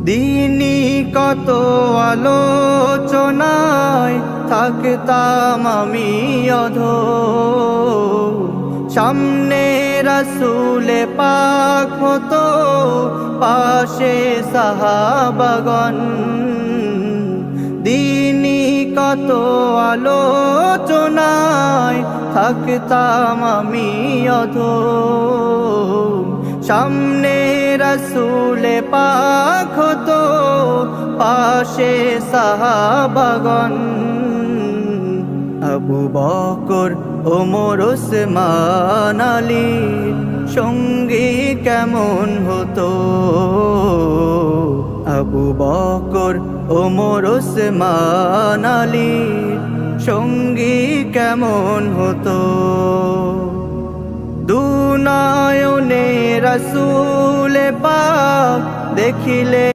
দিনী কত আলোচনায় থাকতাম আমি অধম, সামনে রাসূলে পাক হতো, পাশে সাহাবাগণ। দিনী কত আলোচনায় থাকতাম আমি অধম, সামনে রাসূলে পাক হতো, পাশে সাহাবাগণ। আবু বকর ওমর ওসমান আলীর সঙ্গী কেমন হতো, আবু বকর ওমর ওসমান আলীর সঙ্গী কেমন হতো। দুনয়নে রাসূলে পাক দেখিলে